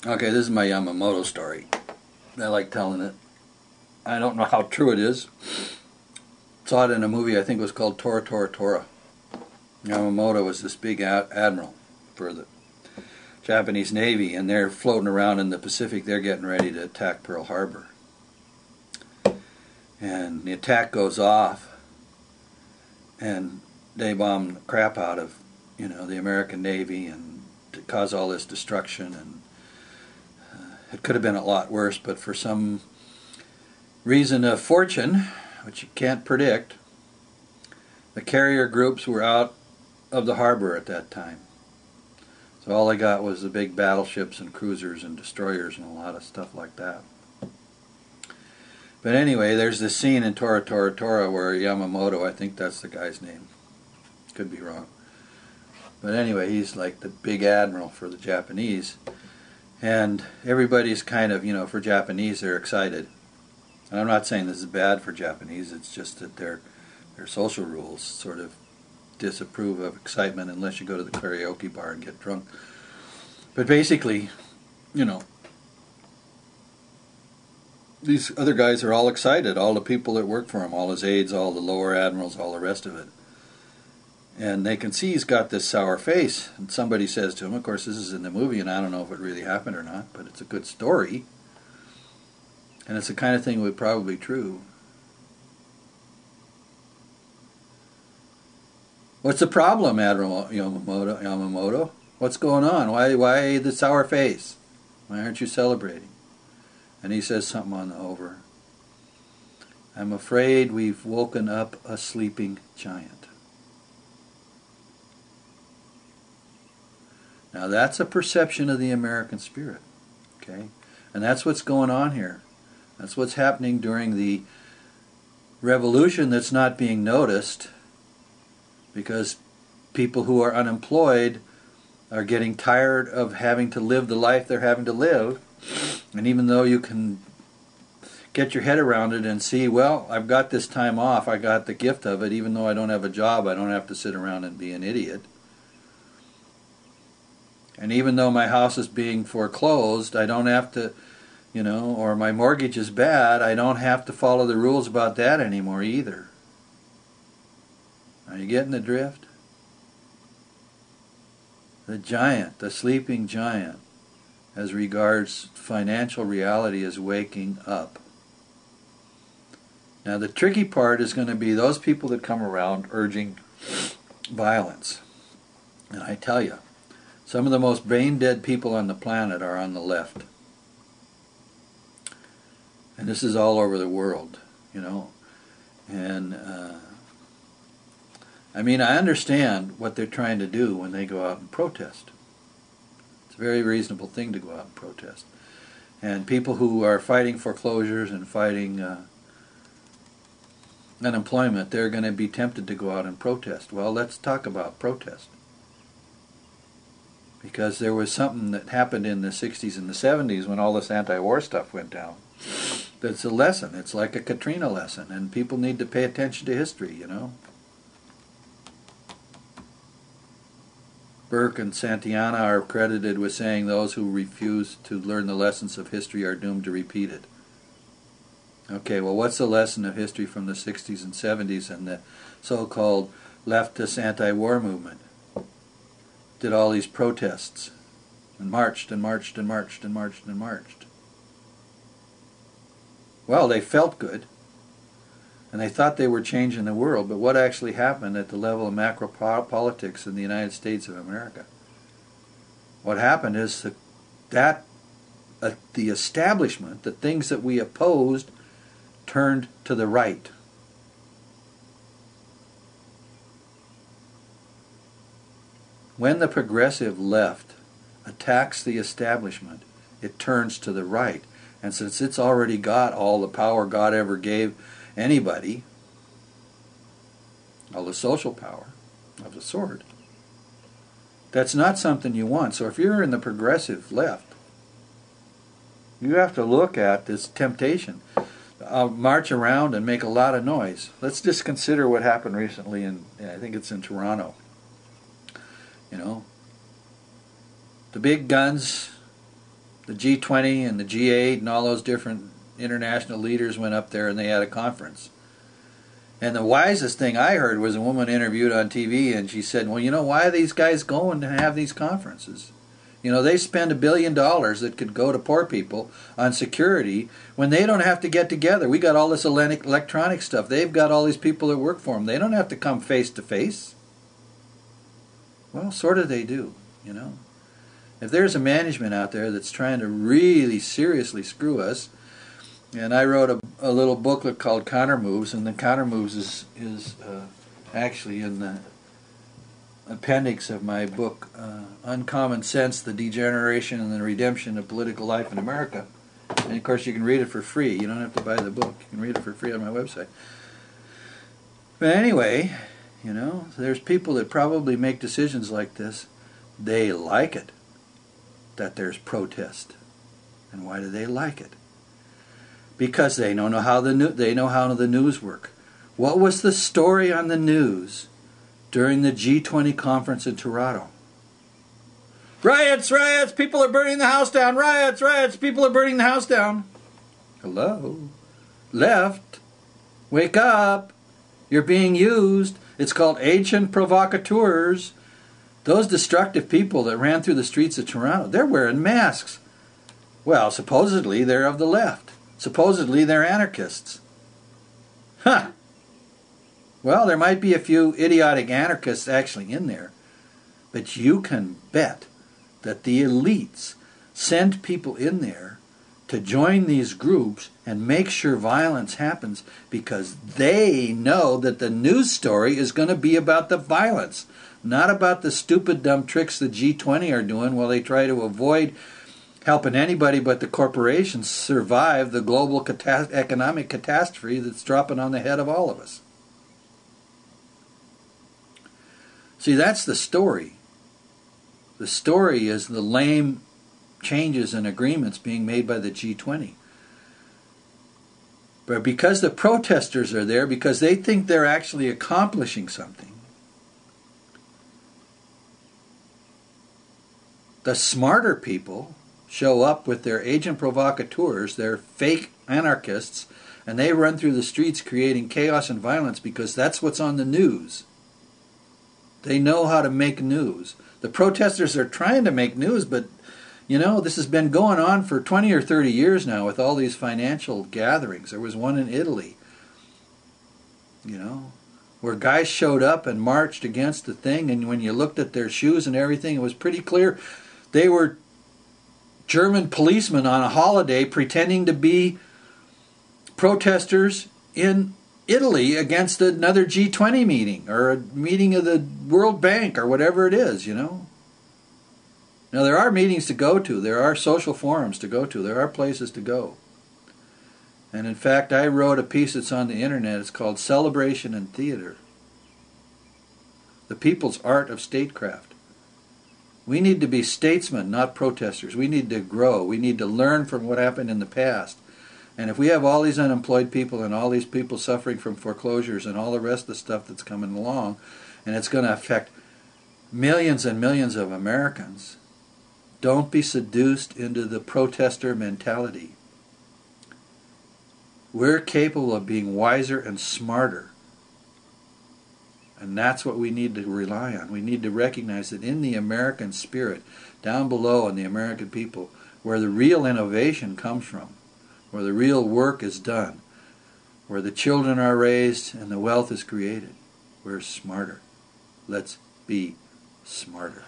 Okay, this is my Yamamoto story. I like telling it. I don't know how true it is. Saw it in a movie, I think it was called Tora Tora Tora. Yamamoto was this big admiral for the Japanese Navy, and they're floating around in the Pacific. They're getting ready to attack Pearl Harbor. And the attack goes off, and they bomb the crap out of, the American Navy, and to cause all this destruction. And it could have been a lot worse, but for some reason of fortune, which you can't predict, the carrier groups were out of the harbor at that time. So all I got was the big battleships and cruisers and destroyers and a lot of stuff like that. But anyway, there's this scene in Tora Tora Tora where Yamamoto, I think that's the guy's name, could be wrong, but anyway, he's like the big admiral for the Japanese, and everybody's kind of, for Japanese, they're excited. And I'm not saying this is bad for Japanese, it's just that their social rules sort of disapprove of excitement unless you go to the karaoke bar and get drunk. But basically, these other guys are all excited, all the people that work for him, all his aides, all the lower admirals, all the rest of it. And they can see he's got this sour face, and somebody says to him, of course this is in the movie and I don't know if it really happened or not, but it's a good story. And it's the kind of thing that would probably be true. What's the problem, Admiral Yamamoto? What's going on? Why the sour face? Why aren't you celebrating? And he says something on the over. I'm afraid we've woken up a sleeping giant. Now that's a perception of the American spirit, okay? And that's what's going on here. That's what's happening during the revolution that's not being noticed, because people who are unemployed are getting tired of having to live the life they're having to live. And even though you can get your head around it and see, well, I've got this time off, I got the gift of it, even though I don't have a job, I don't have to sit around and be an idiot. And even though my house is being foreclosed, I don't have to, or my mortgage is bad, I don't have to follow the rules about that anymore either. Are you getting the drift? The giant, the sleeping giant, as regards financial reality, is waking up. Now the tricky part is going to be those people that come around urging violence. And I tell you, some of the most brain-dead people on the planet are on the left. And this is all over the world, And I understand what they're trying to do when they go out and protest. It's a very reasonable thing to go out and protest. And people who are fighting foreclosures and fighting unemployment, they're going to be tempted to go out and protest. Well, let's talk about protest. Because there was something that happened in the 60s and the 70s when all this anti-war stuff went down. That's a lesson. It's like a Katrina lesson, and people need to pay attention to history, Burke and Santayana are credited with saying those who refuse to learn the lessons of history are doomed to repeat it. Okay, well, what's the lesson of history from the 60s and 70s and the so-called leftist anti-war movement? Did all these protests and marched and marched and marched and marched and marched. Well, they felt good, and they thought they were changing the world, but what actually happened at the level of macro politics in the United States of America? What happened is that the establishment, the things that we opposed, turned to the right. When the progressive left attacks the establishment, it turns to the right. And since it's already got all the power God ever gave anybody, all the social power of the sword, that's not something you want. So if you're in the progressive left, you have to look at this temptation. March around and make a lot of noise. Let's just consider what happened recently I think it's in Toronto. The big guns The G20 and the G8 and all those different international leaders went up there and they had a conference. And the wisest thing I heard was a woman interviewed on TV, and she said, well, you know, why are these guys going to have these conferences? You know, they spend $1 billion that could go to poor people on security when they don't have to get together. We got all this electronic stuff. They've got all these people that work for them. They don't have to come face to face. Well, sort of they do, you know. If there's a management out there that's trying to really seriously screw us, and I wrote a little booklet called Counter Moves, and the Counter Moves is actually in the appendix of my book, Uncommon Sense, The Degeneration and the Redemption of Political Life in America. And of course you can read it for free. You don't have to buy the book. You can read it for free on my website. But anyway, you know, there's people that probably make decisions like this. They like it that there's protest. And why do they like it? Because they don't know how the news work. What was the story on the news during the G20 conference in Toronto? Riots, riots, people are burning the house down. Riots, riots, people are burning the house down. Hello? Left, wake up. You're being used. It's called agent provocateurs. Those destructive people that ran through the streets of Toronto, they're wearing masks. Well, supposedly they're of the left. Supposedly they're anarchists. Huh. Well, there might be a few idiotic anarchists actually in there, but you can bet that the elites send people in there to join these groups and make sure violence happens because they know that the news story is going to be about the violence, not about the stupid, dumb tricks the G20 are doing while they try to avoid helping anybody but the corporations survive the global economic catastrophe that's dropping on the head of all of us. See, that's the story. The story is the lame changes and agreements being made by the G20. But because the protesters are there, because they think they're actually accomplishing something, the smarter people show up with their agent provocateurs, their fake anarchists, and they run through the streets creating chaos and violence because that's what's on the news. They know how to make news. The protesters are trying to make news, but, you know, this has been going on for 20 or 30 years now with all these financial gatherings. There was one in Italy, you know, where guys showed up and marched against the thing, and when you looked at their shoes and everything, it was pretty clear they were German policemen on a holiday pretending to be protesters in Italy against another G20 meeting or a meeting of the World Bank or whatever it is, you know. Now, there are meetings to go to. There are social forums to go to. There are places to go. And in fact, I wrote a piece that's on the internet. It's called Celebration and Theater. The People's Art of Statecraft. We need to be statesmen, not protesters. We need to grow. We need to learn from what happened in the past. And if we have all these unemployed people and all these people suffering from foreclosures and all the rest of the stuff that's coming along, and it's going to affect millions and millions of Americans, don't be seduced into the protester mentality. We're capable of being wiser and smarter. And that's what we need to rely on. We need to recognize that in the American spirit, down below in the American people, where the real innovation comes from, where the real work is done, where the children are raised and the wealth is created, we're smarter. Let's be smarter.